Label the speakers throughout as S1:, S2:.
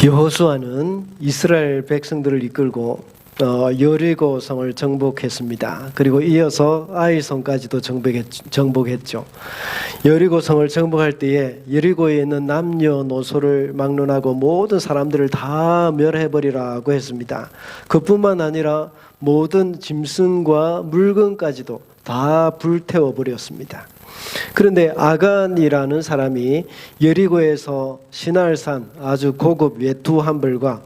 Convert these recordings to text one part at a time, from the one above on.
S1: 여호수아는 이스라엘 백성들을 이끌고 여리고 성을 정복했습니다. 그리고 이어서 아이성까지도 정복했죠. 여리고 성을 정복할 때에 여리고에 있는 남녀노소를 막론하고 모든 사람들을 다 멸해버리라고 했습니다. 그뿐만 아니라 모든 짐승과 물건까지도 다 불태워버렸습니다. 그런데 아간이라는 사람이 여리고에서 시날산 아주 고급 외투 한 벌과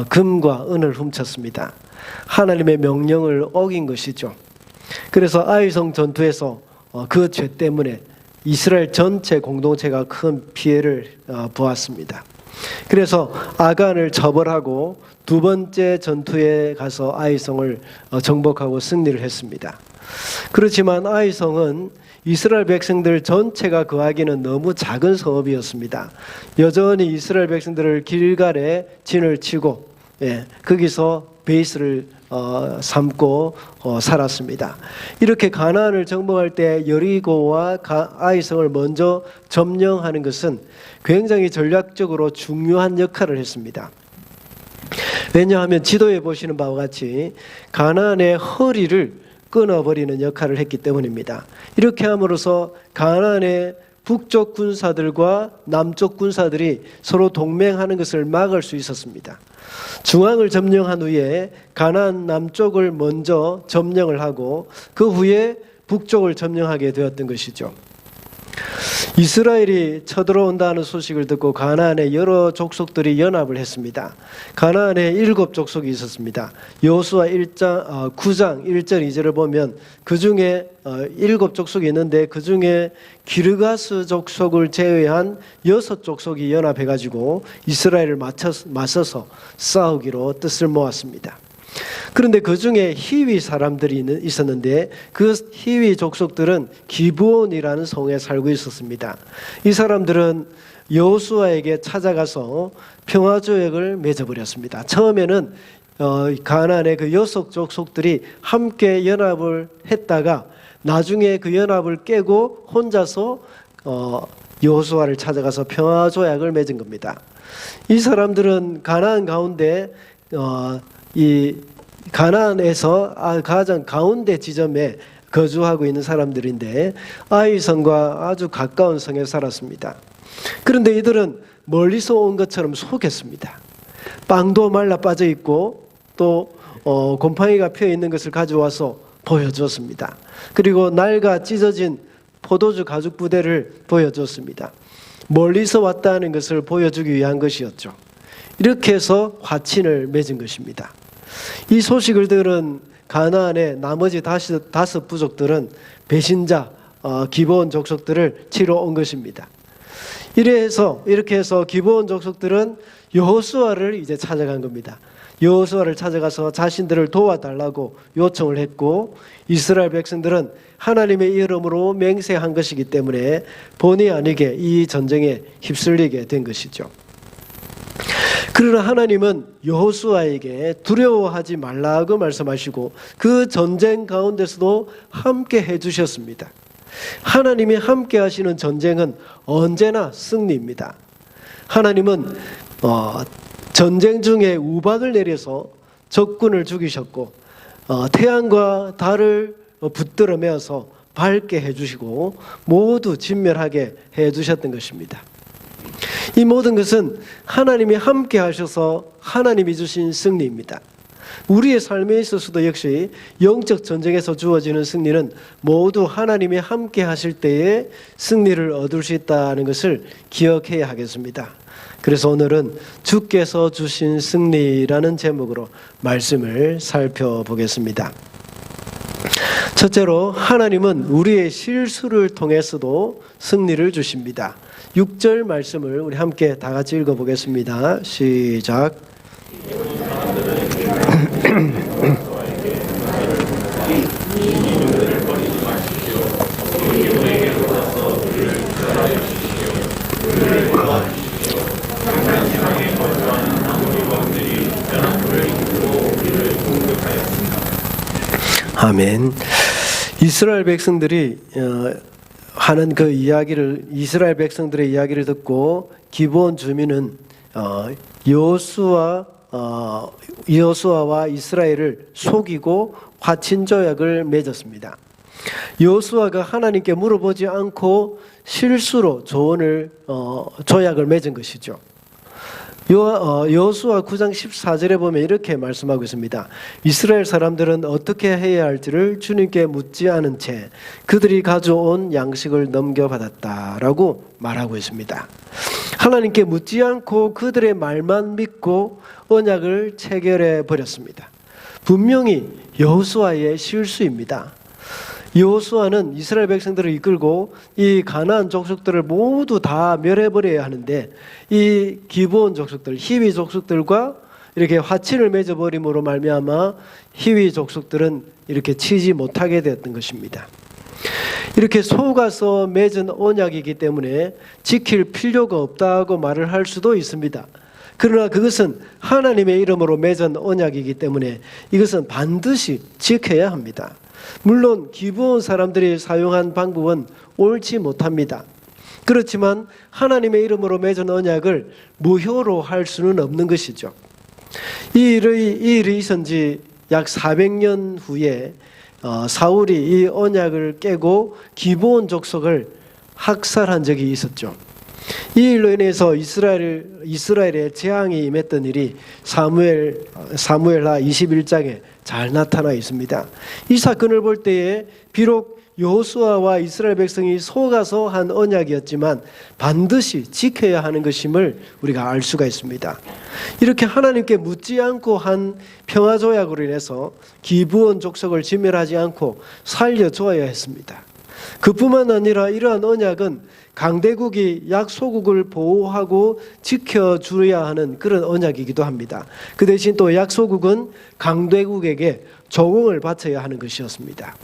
S1: 금과 은을 훔쳤습니다. 하나님의 명령을 어긴 것이죠. 그래서 아이성 전투에서 그 죄 때문에 이스라엘 전체 공동체가 큰 피해를 보았습니다. 그래서 아간을 처벌하고 두 번째 전투에 가서 아이성을 정복하고 승리를 했습니다. 그렇지만 아이성은 이스라엘 백성들 전체가 거하기는 너무 작은 성읍이었습니다. 여전히 이스라엘 백성들을 길갈에 진을 치고 거기서 베이스를 삼고 살았습니다. 이렇게 가나안을 정복할 때 여리고와 아이성을 먼저 점령하는 것은 굉장히 전략적으로 중요한 역할을 했습니다. 왜냐하면 지도에 보시는 바와 같이 가나안의 허리를 끊어버리는 역할을 했기 때문입니다. 이렇게 함으로써 가나안의 북쪽 군사들과 남쪽 군사들이 서로 동맹하는 것을 막을 수 있었습니다. 중앙을 점령한 후에 가나안 남쪽을 먼저 점령을 하고 그 후에 북쪽을 점령하게 되었던 것이죠. 이스라엘이 쳐들어온다는 소식을 듣고 가나안의 여러 족속들이 연합을 했습니다. 가나안에 7족속이 있었습니다. 여호수아 9장 1절 2절을 보면 그 중에 7족속이 있는데 그 중에 기르가스 족속을 제외한 6족속이 연합해가지고 이스라엘을 맞서서 싸우기로 뜻을 모았습니다. 그런데 그 중에 히위 사람들이 있었는데 그 히위 족속들은 기브온이라는 성에 살고 있었습니다. 이 사람들은 여호수아에게 찾아가서 평화조약을 맺어버렸습니다. 처음에는 가나안의 그 6족속들이 함께 연합을 했다가 나중에 그 연합을 깨고 혼자서 여호수아를 찾아가서 평화조약을 맺은 겁니다. 이 사람들은 가나안 가운데 이 가나안에서 가장 가운데 지점에 거주하고 있는 사람들인데 아이성과 아주 가까운 성에 살았습니다. 그런데 이들은 멀리서 온 것처럼 속였습니다. 빵도 말라 빠져 있고 또 곰팡이가 피어 있는 것을 가져와서 보여주었습니다. 그리고 낡아 찢어진 포도주 가죽 부대를 보여주었습니다. 멀리서 왔다는 것을 보여주기 위한 것이었죠. 이렇게 해서 화친을 맺은 것입니다. 이 소식을 들은 가나안의 나머지 5 부족들은 배신자 기브온 족속들을 치러 온 것입니다. 이렇게 해서 기브온 족속들은 여호수아를 이제 찾아간 겁니다. 여호수아를 찾아가서 자신들을 도와달라고 요청을 했고 이스라엘 백성들은 하나님의 이름으로 맹세한 것이기 때문에 본의 아니게 이 전쟁에 휩쓸리게 된 것이죠. 그러나 하나님은 여호수아에게 두려워하지 말라고 말씀하시고 그 전쟁 가운데서도 함께 해주셨습니다. 하나님이 함께 하시는 전쟁은 언제나 승리입니다. 하나님은 전쟁 중에 우박을 내려서 적군을 죽이셨고 태양과 달을 붙들어 매어서 밝게 해주시고 모두 진멸하게 해주셨던 것입니다. 이 모든 것은 하나님이 함께 하셔서 하나님이 주신 승리입니다. 우리의 삶에 있어서도 역시 영적 전쟁에서 주어지는 승리는 모두 하나님이 함께 하실 때에 승리를 얻을 수 있다는 것을 기억해야 하겠습니다. 그래서 오늘은 주께서 주신 승리라는 제목으로 말씀을 살펴보겠습니다. 첫째로 하나님은 우리의 실수를 통해서도 승리를 주십니다. 6절 말씀을 우리 함께 다 같이 읽어보겠습니다. 시작. 아멘. 이스라엘 백성들이 하는 그 이야기를 이스라엘 백성들의 이야기를 듣고 기브온 주민은 여호수아와 이스라엘을 속이고 화친 조약을 맺었습니다. 여호수아가 하나님께 물어보지 않고 실수로 조약을 맺은 것이죠. 여호수아 9장 14절에 보면 이렇게 말씀하고 있습니다. 이스라엘 사람들은 어떻게 해야 할지를 주님께 묻지 않은 채 그들이 가져온 양식을 넘겨받았다라고 말하고 있습니다. 하나님께 묻지 않고 그들의 말만 믿고 언약을 체결해 버렸습니다. 분명히 여호수아의 실수입니다. 여호수아는 이스라엘 백성들을 이끌고 이 가나안 족속들을 모두 다 멸해버려야 하는데 이 기브온 족속들, 히위 족속들과 이렇게 화친을 맺어버림으로 말미암아 히위 족속들은 이렇게 치지 못하게 되었던 것입니다. 이렇게 속아서 맺은 언약이기 때문에 지킬 필요가 없다고 말을 할 수도 있습니다. 그러나 그것은 하나님의 이름으로 맺은 언약이기 때문에 이것은 반드시 지켜야 합니다. 물론 기브온 사람들이 사용한 방법은 옳지 못합니다. 그렇지만 하나님의 이름으로 맺은 언약을 무효로 할 수는 없는 것이죠. 이 일이 있은 지 약 400년 후에 사울이 이 언약을 깨고 기브온 족속을 학살한 적이 있었죠. 이 일로 인해서 이스라엘의 재앙이 임했던 일이 사무엘하 21장에 잘 나타나 있습니다. 이 사건을 볼 때에 비록 여호수아와 이스라엘 백성이 속아서 한 언약이었지만 반드시 지켜야 하는 것임을 우리가 알 수가 있습니다. 이렇게 하나님께 묻지 않고 한 평화조약으로 인해서 기브온 족속을 진멸하지 않고 살려줘야 했습니다. 그뿐만 아니라 이러한 언약은 강대국이 약소국을 보호하고 지켜줘야 하는 그런 언약이기도 합니다. 그 대신 또 약소국은 강대국에게 조공을 바쳐야 하는 것이었습니다.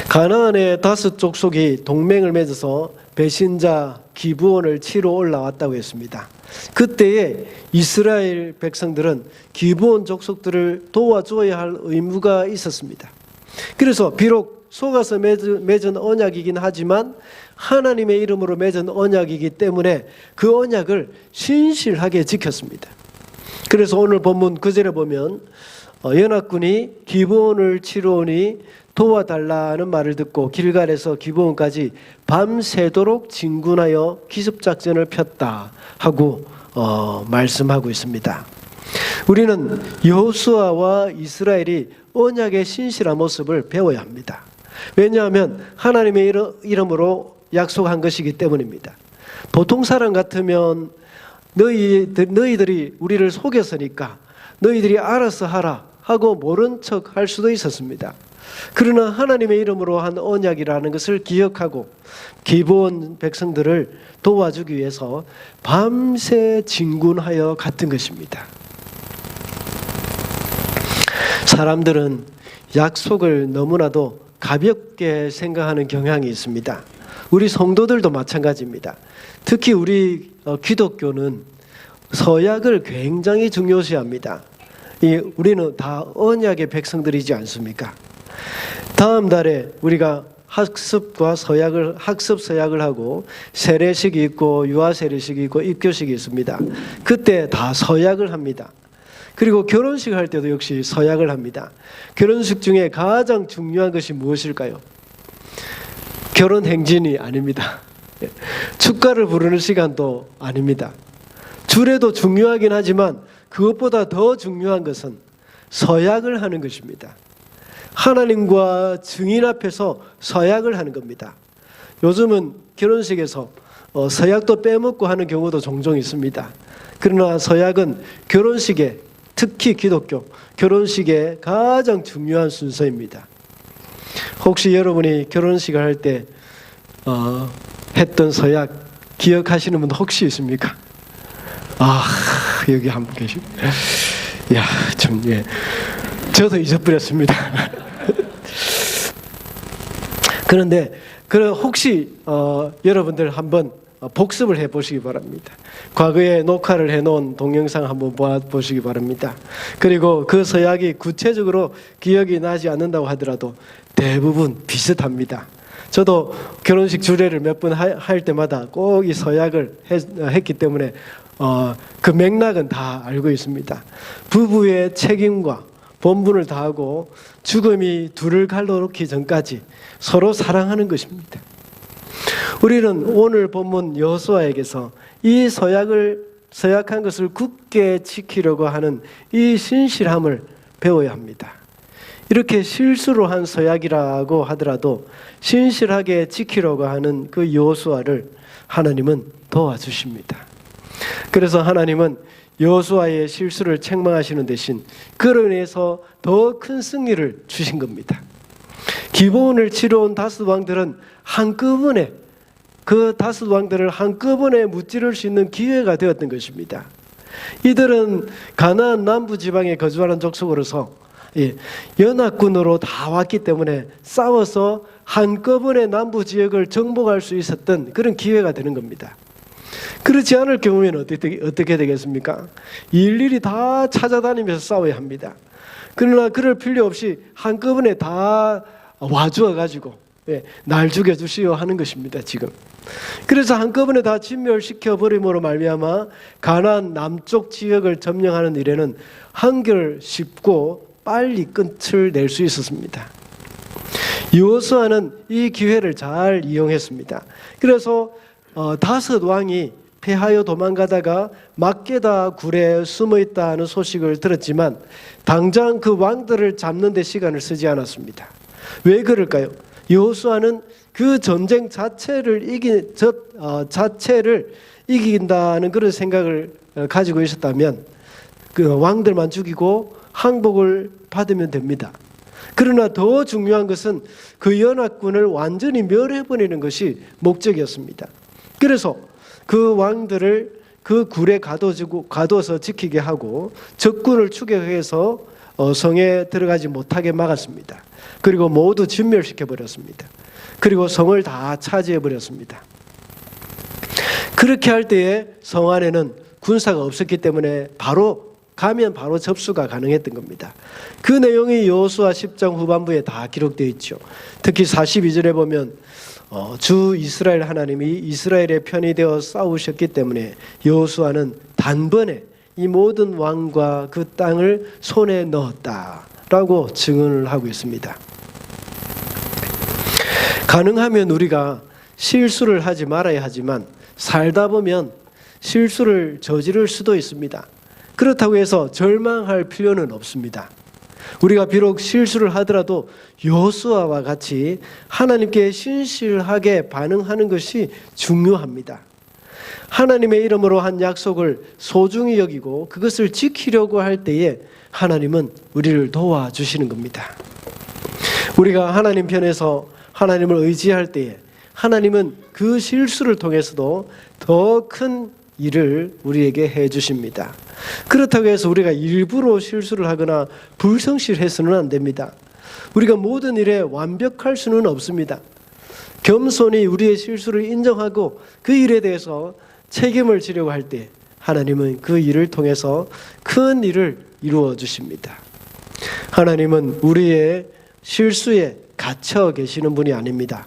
S1: 가나안의 5족속이 동맹을 맺어서 배신자 기브온을 치러 올라왔다고 했습니다. 그때에 이스라엘 백성들은 기브온 족속들을 도와줘야 할 의무가 있었습니다. 그래서 비록 속아서 맺은 언약이긴 하지만 하나님의 이름으로 맺은 언약이기 때문에 그 언약을 신실하게 지켰습니다. 그래서 오늘 본문 9절에 보면 연합군이 기브온을 치러 오니 도와달라는 말을 듣고 길갈에서 기브온까지 밤새도록 진군하여 기습작전을 폈다 하고 말씀하고 있습니다. 우리는 여호수아와 이스라엘이 언약의 신실한 모습을 배워야 합니다. 왜냐하면 하나님의 이름으로 약속한 것이기 때문입니다. 보통 사람 같으면 너희들이 우리를 속였으니까 너희들이 알아서 하라 하고 모른 척 할 수도 있었습니다. 그러나 하나님의 이름으로 한 언약이라는 것을 기억하고 기브온 백성들을 도와주기 위해서 밤새 진군하여 갔던 것입니다. 사람들은 약속을 너무나도 가볍게 생각하는 경향이 있습니다. 우리 성도들도 마찬가지입니다. 특히 우리 기독교는 서약을 굉장히 중요시합니다. 우리는 다 언약의 백성들이지 않습니까? 다음 달에 우리가 학습 서약을 하고 세례식이 있고 유아 세례식이 있고 입교식이 있습니다. 그때 다 서약을 합니다. 그리고 결혼식 할 때도 역시 서약을 합니다. 결혼식 중에 가장 중요한 것이 무엇일까요? 결혼 행진이 아닙니다. 축가를 부르는 시간도 아닙니다. 주례도 중요하긴 하지만 그것보다 더 중요한 것은 서약을 하는 것입니다. 하나님과 증인 앞에서 서약을 하는 겁니다. 요즘은 결혼식에서 서약도 빼먹고 하는 경우도 종종 있습니다. 그러나 서약은 결혼식에, 특히 기독교 결혼식의 가장 중요한 순서입니다. 혹시 여러분이 결혼식을 할 때 했던 서약 기억하시는 분 혹시 있습니까? 여기 한 분 계십니다. 야, 참, 예. 저도 잊어버렸습니다. 그런데 혹시 여러분들 한번 복습을 해보시기 바랍니다. 과거에 녹화를 해놓은 동영상 한번 보시기 바랍니다. 그리고 그 서약이 구체적으로 기억이 나지 않는다고 하더라도 대부분 비슷합니다. 저도 결혼식 주례를 몇 번 할 때마다 꼭 이 서약을 했기 때문에 그 맥락은 다 알고 있습니다. 부부의 책임과 본분을 다하고 죽음이 둘을 갈라놓기 전까지 서로 사랑하는 것입니다. 우리는 오늘 본문 여호수아에게서 이 서약한 것을 굳게 지키려고 하는 이 신실함을 배워야 합니다. 이렇게 실수로 한 서약이라고 하더라도 신실하게 지키려고 하는 그 여호수아를 하나님은 도와주십니다. 그래서 하나님은 여호수아의 실수를 책망하시는 대신 그로 인해서 더 큰 승리를 주신 겁니다. 기브온을 치러 온 다섯 왕들은 한꺼번에 그 다섯 왕들을 한꺼번에 무찌를 수 있는 기회가 되었던 것입니다. 이들은 가나안 남부 지방에 거주하는 족속으로서 연합군으로 다 왔기 때문에 싸워서 한꺼번에 남부 지역을 정복할 수 있었던 그런 기회가 되는 겁니다. 그렇지 않을 경우에는 어떻게 되겠습니까? 일일이 다 찾아다니면서 싸워야 합니다. 그러나 그럴 필요 없이 한꺼번에 다 와주어가지고 날 죽여주시오 하는 것입니다. 지금. 그래서 한꺼번에 다 진멸시켜버림으로 말미암아 가나안 남쪽 지역을 점령하는 일에는 한결 쉽고 빨리 끝을 낼 수 있었습니다. 여호수아는 이 기회를 잘 이용했습니다. 그래서 다섯 왕이 패하여 도망가다가 막게다 굴에 숨어있다 하는 소식을 들었지만 당장 그 왕들을 잡는 데 시간을 쓰지 않았습니다. 왜 그럴까요? 여호수아는 그 전쟁 자체를 이긴다는 그런 생각을 가지고 있었다면 그 왕들만 죽이고 항복을 받으면 됩니다. 그러나 더 중요한 것은 그 연합군을 완전히 멸해버리는 것이 목적이었습니다. 그래서 그 왕들을 그 굴에 가둬서 지키게 하고 적군을 추격해서 성에 들어가지 못하게 막았습니다. 그리고 모두 진멸시켜버렸습니다. 그리고 성을 다 차지해버렸습니다. 그렇게 할 때에 성 안에는 군사가 없었기 때문에 가면 바로 접수가 가능했던 겁니다. 그 내용이 여호수아 10장 후반부에 다 기록되어 있죠. 특히 42절에 보면 주 이스라엘 하나님이 이스라엘의 편이 되어 싸우셨기 때문에 여호수아는 단번에 이 모든 왕과 그 땅을 손에 넣었다라고 증언을 하고 있습니다. 가능하면 우리가 실수를 하지 말아야 하지만 살다 보면 실수를 저지를 수도 있습니다. 그렇다고 해서 절망할 필요는 없습니다. 우리가 비록 실수를 하더라도 여호수아와 같이 하나님께 신실하게 반응하는 것이 중요합니다. 하나님의 이름으로 한 약속을 소중히 여기고 그것을 지키려고 할 때에 하나님은 우리를 도와주시는 겁니다. 우리가 하나님 편에서 하나님을 의지할 때에 하나님은 그 실수를 통해서도 더 큰 일을 우리에게 해 주십니다. 그렇다고 해서 우리가 일부러 실수를 하거나 불성실해서는 안 됩니다. 우리가 모든 일에 완벽할 수는 없습니다. 겸손히 우리의 실수를 인정하고 그 일에 대해서 책임을 지려고 할 때 하나님은 그 일을 통해서 큰 일을 이루어 주십니다. 하나님은 우리의 실수에 갇혀 계시는 분이 아닙니다.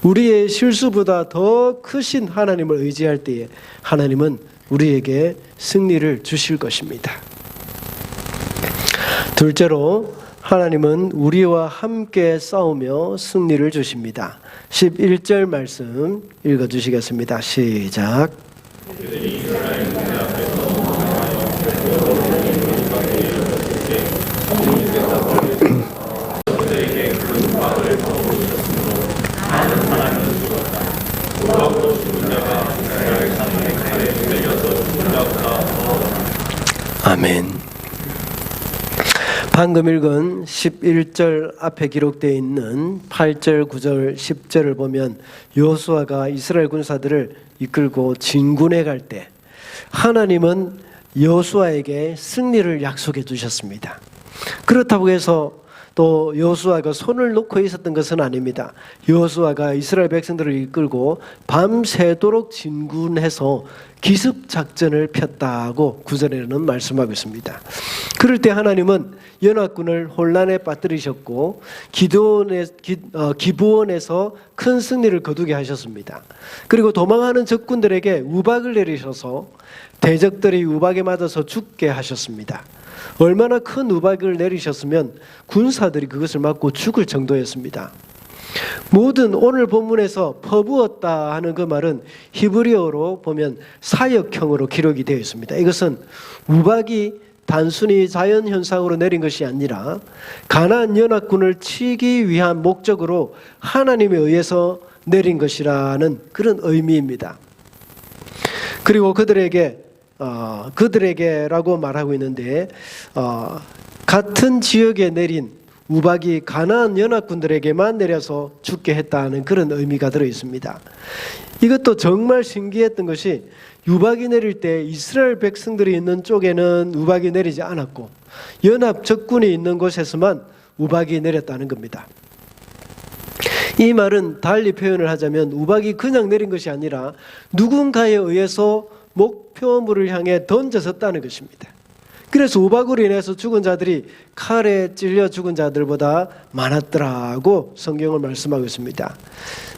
S1: 우리의 실수보다 더 크신 하나님을 의지할 때에 하나님은 우리에게 승리를 주실 것입니다. 둘째로 하나님은 우리와 함께 싸우며 승리를 주십니다. 11절 말씀 읽어주시겠습니다. 시작. 아멘. 방금 읽은 11절 앞에 기록되어 있는 8절, 9절, 10절을 보면 여호수아가 이스라엘 군사들을 이끌고 진군에 갈 때 하나님은 여호수아에게 승리를 약속해 주셨습니다. 그렇다고 해서 또 여호수아가 손을 놓고 있었던 것은 아닙니다. 여호수아가 이스라엘 백성들을 이끌고 밤새도록 진군해서 기습 작전을 폈다고 구절에는 말씀하고 있습니다. 그럴 때 하나님은 연합군을 혼란에 빠뜨리셨고 기브온에서 큰 승리를 거두게 하셨습니다. 그리고 도망하는 적군들에게 우박을 내리셔서 대적들이 우박에 맞아서 죽게 하셨습니다. 얼마나 큰 우박을 내리셨으면 군사들이 그것을 맞고 죽을 정도였습니다. 모든 오늘 본문에서 퍼부었다 하는 그 말은 히브리어로 보면 사역형으로 기록이 되어 있습니다. 이것은 우박이 단순히 자연현상으로 내린 것이 아니라 가나안 연합군을 치기 위한 목적으로 하나님에 의해서 내린 것이라는 그런 의미입니다. 그리고 그들에게라고 말하고 있는데 같은 지역에 내린 우박이 가나안 연합군들에게만 내려서 죽게 했다는 그런 의미가 들어 있습니다. 이것도 정말 신기했던 것이 우박이 내릴 때 이스라엘 백성들이 있는 쪽에는 우박이 내리지 않았고 연합 적군이 있는 곳에서만 우박이 내렸다는 겁니다. 이 말은 달리 표현을 하자면 우박이 그냥 내린 것이 아니라 누군가에 의해서 목표물을 향해 던져졌다는 것입니다. 그래서 우박으로 인해서 죽은 자들이 칼에 찔려 죽은 자들보다 많았더라고 성경을 말씀하고 있습니다.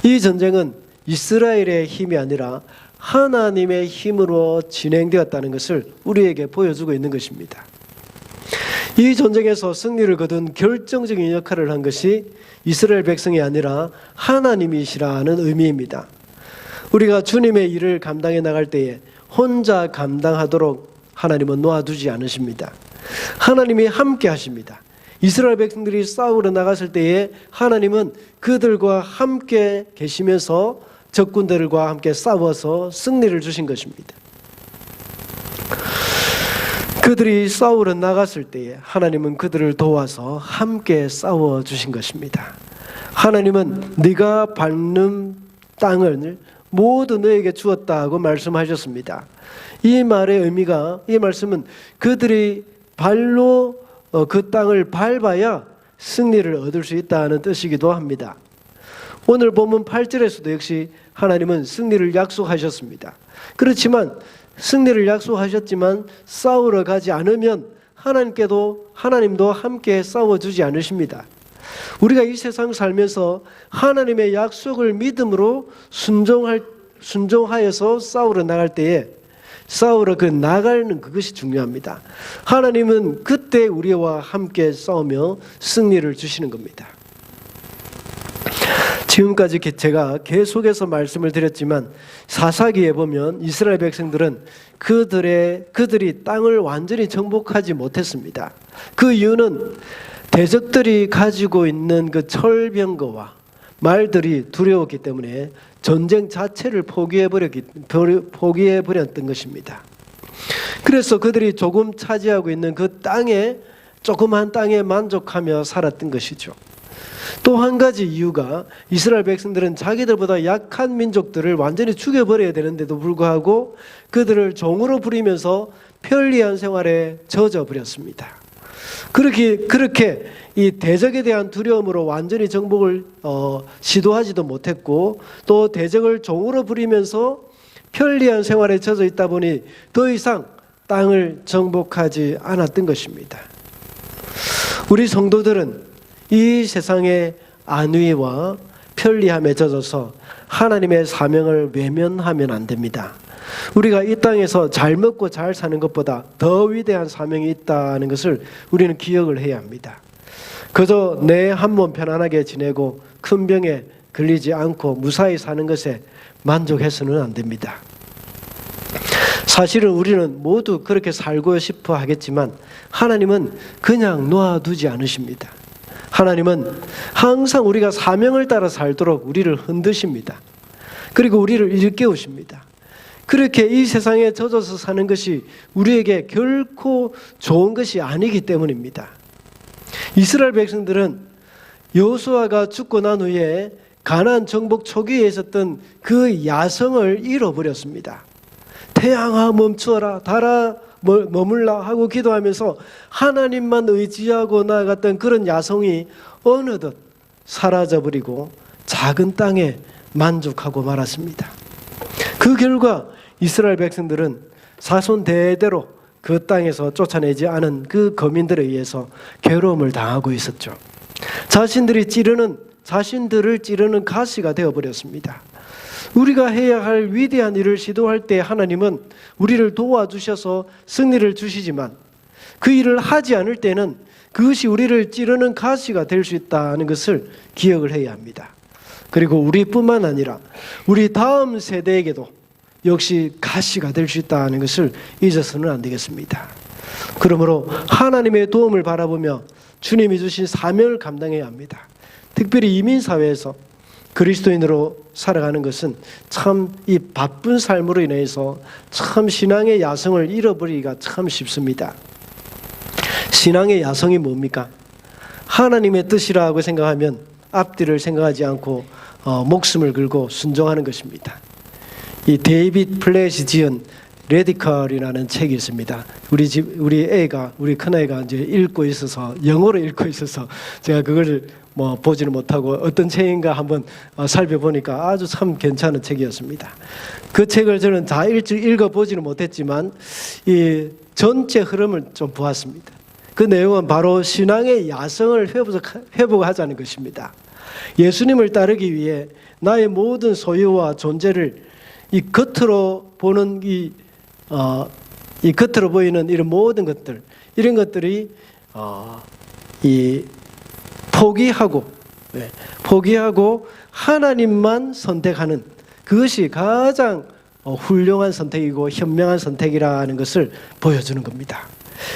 S1: 이 전쟁은 이스라엘의 힘이 아니라 하나님의 힘으로 진행되었다는 것을 우리에게 보여주고 있는 것입니다. 이 전쟁에서 승리를 거둔 결정적인 역할을 한 것이 이스라엘 백성이 아니라 하나님이시라는 의미입니다. 우리가 주님의 일을 감당해 나갈 때에 혼자 감당하도록 하나님은 놓아두지 않으십니다. 하나님이 함께 하십니다. 이스라엘 백성들이 싸우러 나갔을 때에 하나님은 그들과 함께 계시면서 적군들과 함께 싸워서 승리를 주신 것입니다. 그들이 싸우러 나갔을 때에 하나님은 그들을 도와서 함께 싸워 주신 것입니다. 하나님은 네가 밟는 땅을 모두 너에게 주었다고 말씀하셨습니다. 이 말의 의미가, 이 말씀은 그들이 발로 그 땅을 밟아야 승리를 얻을 수 있다는 뜻이기도 합니다. 오늘 본문 8절에서도 역시 하나님은 승리를 약속하셨습니다. 그렇지만 승리를 약속하셨지만 싸우러 가지 않으면 하나님도 함께 싸워주지 않으십니다. 우리가 이 세상 살면서 하나님의 약속을 믿음으로 순종하여서 싸우러 나갈 때에 싸우러 나가는 그것이 중요합니다. 하나님은 그때 우리와 함께 싸우며 승리를 주시는 겁니다. 지금까지 제가 계속해서 말씀을 드렸지만 사사기에 보면 이스라엘 백성들은 그들이 땅을 완전히 정복하지 못했습니다. 그 이유는 대적들이 가지고 있는 그 철병거와 말들이 두려웠기 때문에 전쟁 자체를 포기해버렸던 것입니다. 그래서 그들이 조금 차지하고 있는 그 조그만 땅에 만족하며 살았던 것이죠. 또 한 가지 이유가 이스라엘 백성들은 자기들보다 약한 민족들을 완전히 죽여버려야 되는데도 불구하고 그들을 종으로 부리면서 편리한 생활에 젖어버렸습니다. 그렇게 이 대적에 대한 두려움으로 완전히 정복을 시도하지도 못했고 또 대적을 종으로 부리면서 편리한 생활에 젖어 있다 보니 더 이상 땅을 정복하지 않았던 것입니다. 우리 성도들은 이 세상의 안위와 편리함에 젖어서 하나님의 사명을 외면하면 안 됩니다. 우리가 이 땅에서 잘 먹고 잘 사는 것보다 더 위대한 사명이 있다는 것을 우리는 기억을 해야 합니다. 그저 내 한 몸 편안하게 지내고 큰 병에 걸리지 않고 무사히 사는 것에 만족해서는 안 됩니다. 사실은 우리는 모두 그렇게 살고 싶어 하겠지만 하나님은 그냥 놓아두지 않으십니다. 하나님은 항상 우리가 사명을 따라 살도록 우리를 흔드십니다. 그리고 우리를 일깨우십니다. 그렇게 이 세상에 젖어서 사는 것이 우리에게 결코 좋은 것이 아니기 때문입니다. 이스라엘 백성들은 여호수아가 죽고 난 후에 가나안 정복 초기에 있었던 그 야성을 잃어버렸습니다. 태양아 멈추어라, 달아 머물라 하고 기도하면서 하나님만 의지하고 나아갔던 그런 야성이 어느덧 사라져버리고 작은 땅에 만족하고 말았습니다. 그 결과 이스라엘 백성들은 자손 대대로 그 땅에서 쫓아내지 않은 그 거민들에 의해서 괴로움을 당하고 있었죠. 자신들을 찌르는 가시가 되어버렸습니다. 우리가 해야 할 위대한 일을 시도할 때 하나님은 우리를 도와주셔서 승리를 주시지만 그 일을 하지 않을 때는 그것이 우리를 찌르는 가시가 될 수 있다는 것을 기억을 해야 합니다. 그리고 우리뿐만 아니라 우리 다음 세대에게도 역시 가시가 될 수 있다는 것을 잊어서는 안 되겠습니다. 그러므로 하나님의 도움을 바라보며 주님이 주신 사명을 감당해야 합니다. 특별히 이민사회에서 그리스도인으로 살아가는 것은 참 이 바쁜 삶으로 인해서 참 신앙의 야성을 잃어버리기가 참 쉽습니다. 신앙의 야성이 뭡니까? 하나님의 뜻이라고 생각하면 앞뒤를 생각하지 않고 목숨을 걸고 순종하는 것입니다. 이 데이빗 플랫이 지은 레디컬이라는 책이 있습니다. 우리 큰아이가 이제 읽고 있어서 영어로 읽고 있어서 제가 그걸 보지는 못하고 어떤 책인가 한번 살펴보니까 아주 참 괜찮은 책이었습니다. 그 책을 저는 다 읽어보지는 못했지만 이 전체 흐름을 좀 보았습니다. 그 내용은 바로 신앙의 야성을 회복하자는 것입니다. 예수님을 따르기 위해 나의 모든 소유와 존재를 이 겉으로 보는 이 겉으로 보이는 이런 모든 것들, 이런 것들이 포기하고 하나님만 선택하는 그것이 가장 훌륭한 선택이고 현명한 선택이라는 것을 보여주는 겁니다.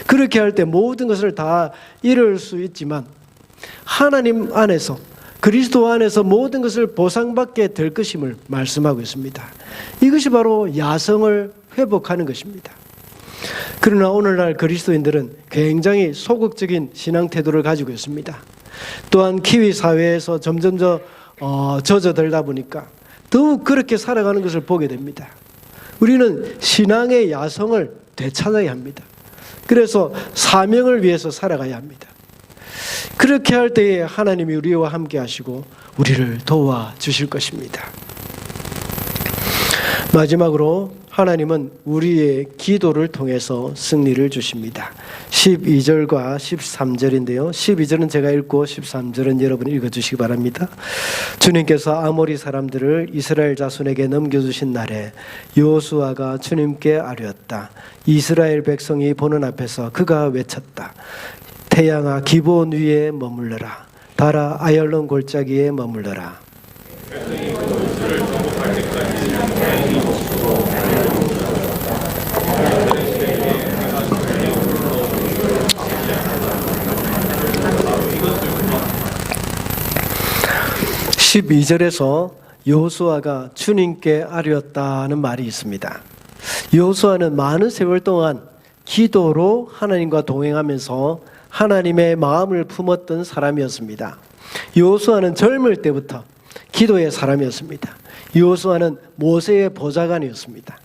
S1: 그렇게 할 때 모든 것을 다 잃을 수 있지만 하나님 안에서 그리스도 안에서 모든 것을 보상받게 될 것임을 말씀하고 있습니다. 이것이 바로 야성을 회복하는 것입니다. 그러나 오늘날 그리스도인들은 굉장히 소극적인 신앙 태도를 가지고 있습니다. 또한 키위 사회에서 점점 젖어들다 보니까 더욱 그렇게 살아가는 것을 보게 됩니다. 우리는 신앙의 야성을 되찾아야 합니다. 그래서 사명을 위해서 살아가야 합니다. 그렇게 할 때에 하나님이 우리와 함께 하시고 우리를 도와주실 것입니다. 마지막으로 하나님은 우리의 기도를 통해서 승리를 주십니다. 12절과 13절인데요. 12절은 제가 읽고 13절은 여러분이 읽어주시기 바랍니다. 주님께서 아모리 사람들을 이스라엘 자손에게 넘겨주신 날에 여호수아가 주님께 아뢰었다. 이스라엘 백성이 보는 앞에서 그가 외쳤다. 태양아 기브온 위에 머물러라. 달아 아얄론 골짜기에 머물러라. 12절에서 여호수아가 주님께 아뢰었다는 말이 있습니다. 여호수아는 많은 세월 동안 기도로 하나님과 동행하면서 하나님의 마음을 품었던 사람이었습니다. 여호수아는 젊을 때부터 기도의 사람이었습니다. 여호수아는 모세의 보좌관이었습니다.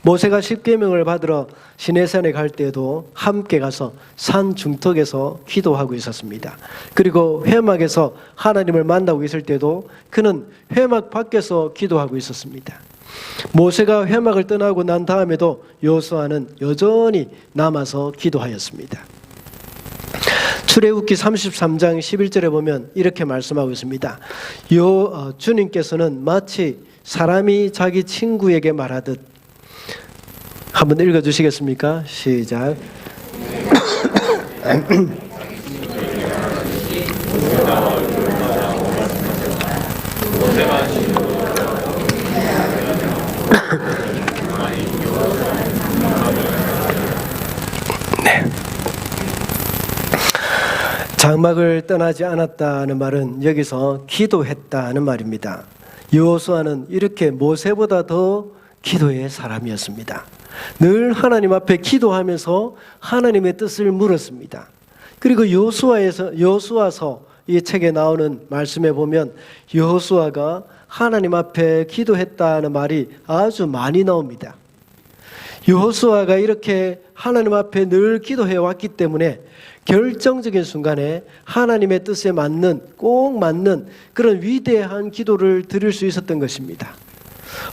S1: 모세가 십계명을 받으러 시내산에 갈 때도 함께 가서 산 중턱에서 기도하고 있었습니다. 그리고 회막에서 하나님을 만나고 있을 때도 그는 회막 밖에서 기도하고 있었습니다. 모세가 회막을 떠나고 난 다음에도 여호수아는 여전히 남아서 기도하였습니다. 출애굽기 33장 11절에 보면 이렇게 말씀하고 있습니다. 주님께서는 마치 사람이 자기 친구에게 말하듯 한번 읽어주시겠습니까? 시작. 네. 장막을 떠나지 않았다는 말은 여기서 기도했다는 말입니다. 여호수아는 이렇게 모세보다 더 기도의 사람이었습니다. 늘 하나님 앞에 기도하면서 하나님의 뜻을 물었습니다. 그리고 여호수아서 이 책에 나오는 말씀에 보면 여호수아가 하나님 앞에 기도했다는 말이 아주 많이 나옵니다. 여호수아가 이렇게 하나님 앞에 늘 기도해 왔기 때문에 결정적인 순간에 하나님의 뜻에 맞는, 꼭 맞는 그런 위대한 기도를 드릴 수 있었던 것입니다.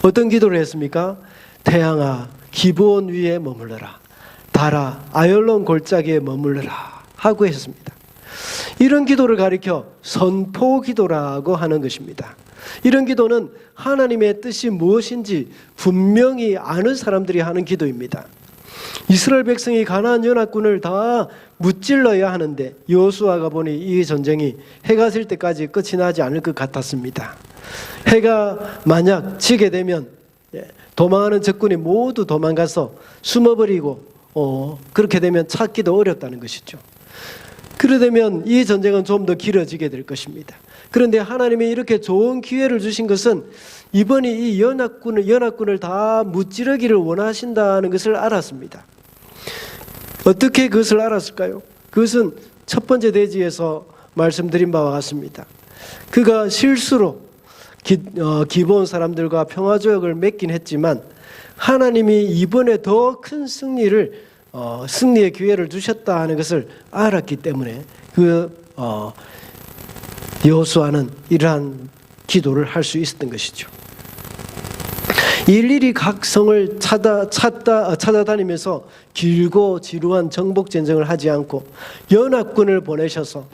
S1: 어떤 기도를 했습니까? 태양아 기브온 위에 머물러라, 달아 아열론 골짜기에 머물러라 하고 했습니다. 이런 기도를 가리켜 선포 기도라고 하는 것입니다. 이런 기도는 하나님의 뜻이 무엇인지 분명히 아는 사람들이 하는 기도입니다. 이스라엘 백성이 가나안 연합군을 다 무찔러야 하는데 여호수아가 보니 이 전쟁이 해가 질 때까지 끝이 나지 않을 것 같았습니다. 해가 만약 지게 되면 도망하는 적군이 모두 도망가서 숨어버리고 그렇게 되면 찾기도 어렵다는 것이죠. 그러되면 이 전쟁은 좀 더 길어지게 될 것입니다. 그런데 하나님이 이렇게 좋은 기회를 주신 것은 이번에 이 연합군을 다 무찌르기를 원하신다는 것을 알았습니다. 어떻게 그것을 알았을까요? 그것은 첫 번째 대지에서 말씀드린 바와 같습니다. 그가 실수로 기브온 사람들과 평화조약을 맺긴 했지만 하나님이 이번에 더 큰 승리의 기회를 주셨다는 것을 알았기 때문에 여호수아는 이러한 기도를 할 수 있었던 것이죠. 일일이 각 성을 찾아다니면서 길고 지루한 정복 전쟁을 하지 않고 연합군을 보내셔서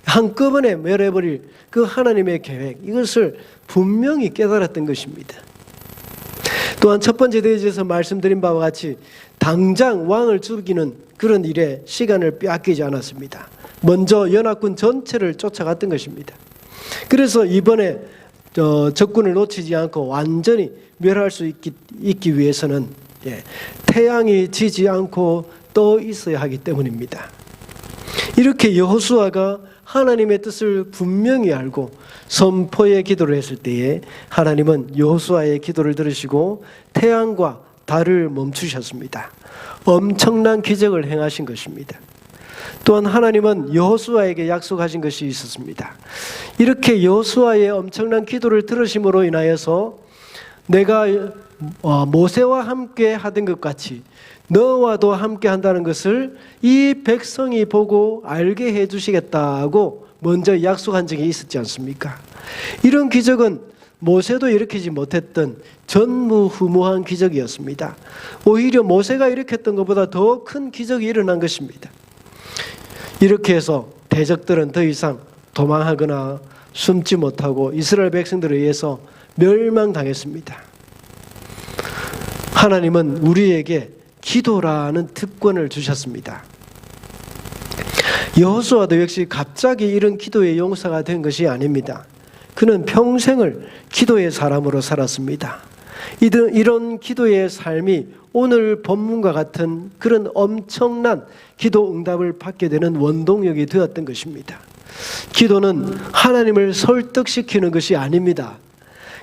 S1: 한꺼번에 멸해버릴 그 하나님의 계획, 이것을 분명히 깨달았던 것입니다. 또한 첫 번째 대지에서 말씀드린 바와 같이 당장 왕을 죽이는 그런 일에 시간을 빼앗기지 않았습니다. 먼저 연합군 전체를 쫓아갔던 것입니다. 그래서 이번에 적군을 놓치지 않고 완전히 멸할 수 있기 위해서는 태양이 지지 않고 떠 있어야 하기 때문입니다. 이렇게 여호수아가 하나님의 뜻을 분명히 알고 선포의 기도를 했을 때에 하나님은 여호수아의 기도를 들으시고 태양과 달을 멈추셨습니다. 엄청난 기적을 행하신 것입니다. 또한 하나님은 여호수아에게 약속하신 것이 있었습니다. 이렇게 여호수아의 엄청난 기도를 들으심으로 인하여서 내가 모세와 함께 하던 것 같이 너와도 함께 한다는 것을 이 백성이 보고 알게 해주시겠다고 먼저 약속한 적이 있었지 않습니까? 이런 기적은 모세도 일으키지 못했던 전무후무한 기적이었습니다. 오히려 모세가 일으켰던 것보다 더 큰 기적이 일어난 것입니다. 이렇게 해서 대적들은 더 이상 도망하거나 숨지 못하고 이스라엘 백성들에 의해서 멸망당했습니다. 하나님은 우리에게 기도라는 특권을 주셨습니다. 여호수아도 역시 갑자기 이런 기도의 용사가 된 것이 아닙니다. 그는 평생을 기도의 사람으로 살았습니다. 이런 기도의 삶이 오늘 본문과 같은 그런 엄청난 기도 응답을 받게 되는 원동력이 되었던 것입니다. 기도는 하나님을 설득시키는 것이 아닙니다.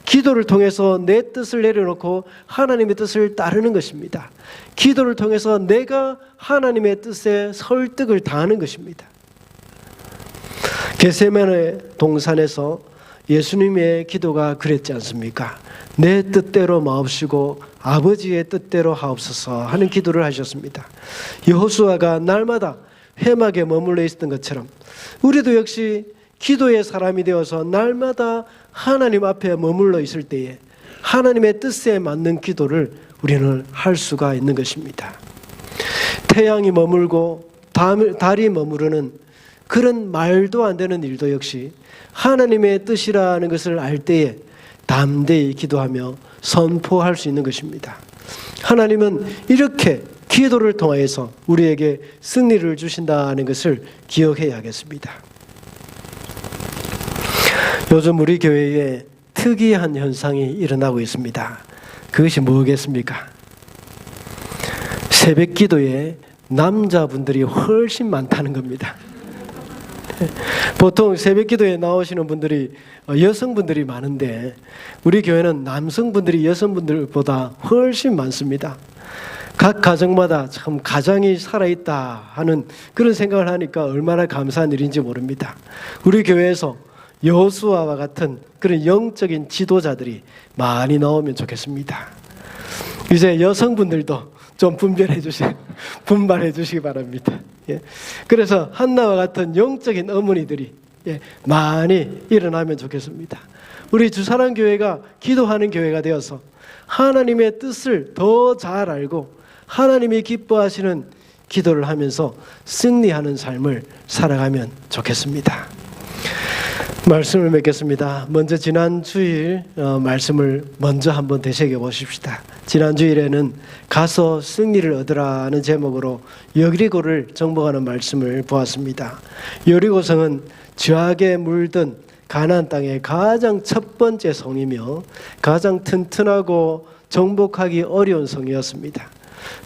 S1: 기도를 통해서 내 뜻을 내려놓고 하나님의 뜻을 따르는 것입니다. 기도를 통해서 내가 하나님의 뜻에 설득을 당하는 것입니다. 겟세마네 동산에서 예수님의 기도가 그랬지 않습니까? 내 뜻대로 마옵시고 아버지의 뜻대로 하옵소서 하는 기도를 하셨습니다. 여호수아가 날마다 회막에 머물러 있었던 것처럼 우리도 역시 기도의 사람이 되어서 날마다 하나님 앞에 머물러 있을 때에 하나님의 뜻에 맞는 기도를 우리는 할 수가 있는 것입니다. 태양이 머물고 달이 머무르는 그런 말도 안 되는 일도 역시 하나님의 뜻이라는 것을 알 때에 담대히 기도하며 선포할 수 있는 것입니다. 하나님은 이렇게 기도를 통하여서 우리에게 승리를 주신다는 것을 기억해야 하겠습니다. 요즘 우리 교회에 특이한 현상이 일어나고 있습니다. 그것이 뭐겠습니까? 새벽 기도에 남자분들이 훨씬 많다는 겁니다. 보통 새벽 기도에 나오시는 분들이 여성분들이 많은데 우리 교회는 남성분들이 여성분들보다 훨씬 많습니다. 각 가정마다 참 가장이 살아있다 하는 그런 생각을 하니까 얼마나 감사한 일인지 모릅니다. 우리 교회에서 여호수아와 같은 그런 영적인 지도자들이 많이 나오면 좋겠습니다. 이제 여성분들도 좀 분발해 주시기 바랍니다. 예. 그래서 한나와 같은 영적인 어머니들이 많이 일어나면 좋겠습니다. 우리 주사랑교회가 기도하는 교회가 되어서 하나님의 뜻을 더 잘 알고 하나님이 기뻐하시는 기도를 하면서 승리하는 삶을 살아가면 좋겠습니다. 말씀을 맺겠습니다. 먼저 지난 주일 말씀을 먼저 한번 되새겨 보십시다. 지난 주일에는 가서 승리를 얻으라는 제목으로 여리고를 정복하는 말씀을 보았습니다. 여리고성은 죄악에 물든 가나안 땅의 가장 첫 번째 성이며 가장 튼튼하고 정복하기 어려운 성이었습니다.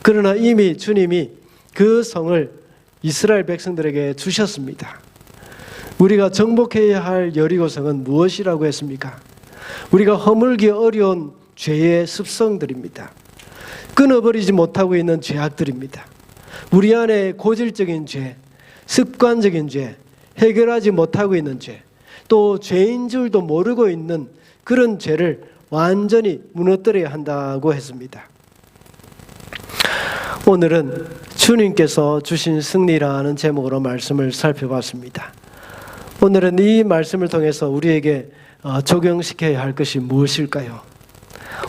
S1: 그러나 이미 주님이 그 성을 이스라엘 백성들에게 주셨습니다. 우리가 정복해야 할 여리고성은 무엇이라고 했습니까? 우리가 허물기 어려운 죄의 습성들입니다. 끊어버리지 못하고 있는 죄악들입니다. 우리 안에 고질적인 죄, 습관적인 죄, 해결하지 못하고 있는 죄, 또 죄인 줄도 모르고 있는 그런 죄를 완전히 무너뜨려야 한다고 했습니다. 오늘은 주님께서 주신 승리라는 제목으로 말씀을 살펴봤습니다. 오늘은 이 말씀을 통해서 우리에게 적용시켜야 할 것이 무엇일까요?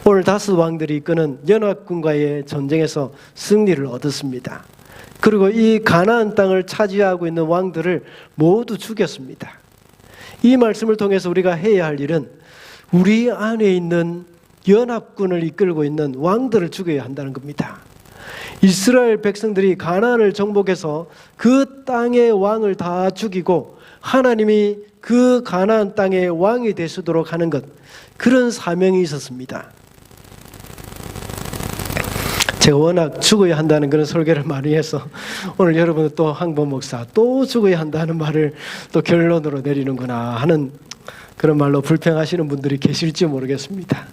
S1: 오늘 다섯 왕들이 이끄는 연합군과의 전쟁에서 승리를 얻었습니다. 그리고 이 가나안 땅을 차지하고 있는 왕들을 모두 죽였습니다. 이 말씀을 통해서 우리가 해야 할 일은 우리 안에 있는 연합군을 이끌고 있는 왕들을 죽여야 한다는 겁니다. 이스라엘 백성들이 가나안을 정복해서 그 땅의 왕을 다 죽이고 하나님이 그 가나안 땅의 왕이 되시도록 하는 것, 그런 사명이 있었습니다. 제가 워낙 죽어야 한다는 그런 설교를 많이 해서 오늘 여러분 또 황보 목사 또 죽어야 한다는 말을 또 결론으로 내리는구나 하는 그런 말로 불평하시는 분들이 계실지 모르겠습니다.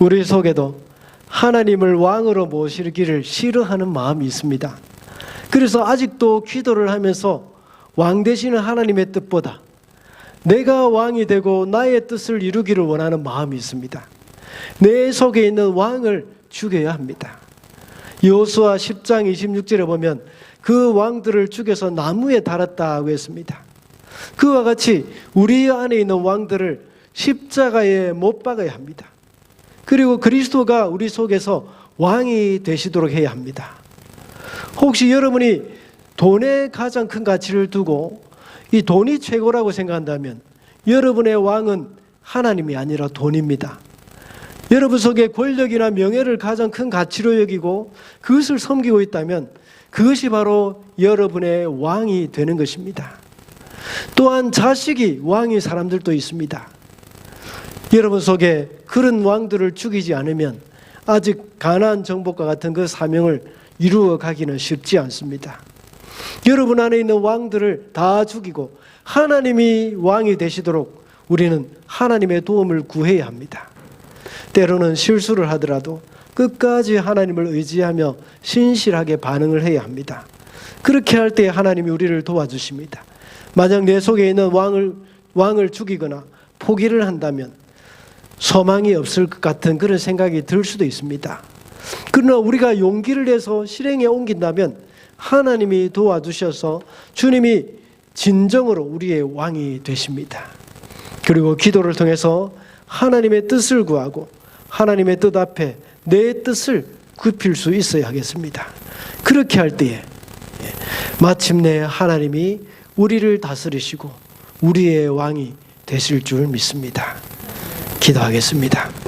S1: 우리 속에도 하나님을 왕으로 모시기를 싫어하는 마음이 있습니다. 그래서 아직도 기도를 하면서 왕 되시는 하나님의 뜻보다 내가 왕이 되고 나의 뜻을 이루기를 원하는 마음이 있습니다. 내 속에 있는 왕을 죽여야 합니다. 여호수아 10장 26절에 보면 그 왕들을 죽여서 나무에 달았다고 했습니다. 그와 같이 우리 안에 있는 왕들을 십자가에 못 박아야 합니다. 그리고 그리스도가 우리 속에서 왕이 되시도록 해야 합니다. 혹시 여러분이 돈에 가장 큰 가치를 두고 이 돈이 최고라고 생각한다면 여러분의 왕은 하나님이 아니라 돈입니다. 여러분 속에 권력이나 명예를 가장 큰 가치로 여기고 그것을 섬기고 있다면 그것이 바로 여러분의 왕이 되는 것입니다. 또한 자식이 왕인 사람들도 있습니다. 여러분 속에 그런 왕들을 죽이지 않으면 아직 가나안 정복과 같은 그 사명을 이루어 가기는 쉽지 않습니다. 여러분 안에 있는 왕들을 다 죽이고 하나님이 왕이 되시도록 우리는 하나님의 도움을 구해야 합니다. 때로는 실수를 하더라도 끝까지 하나님을 의지하며 신실하게 반응을 해야 합니다. 그렇게 할 때 하나님이 우리를 도와주십니다. 만약 내 속에 있는 왕을 죽이거나 포기를 한다면 소망이 없을 것 같은 그런 생각이 들 수도 있습니다. 그러나 우리가 용기를 내서 실행에 옮긴다면 하나님이 도와주셔서 주님이 진정으로 우리의 왕이 되십니다. 그리고 기도를 통해서 하나님의 뜻을 구하고 하나님의 뜻 앞에 내 뜻을 굽힐 수 있어야 하겠습니다. 그렇게 할 때에 마침내 하나님이 우리를 다스리시고 우리의 왕이 되실 줄 믿습니다. 기도하겠습니다.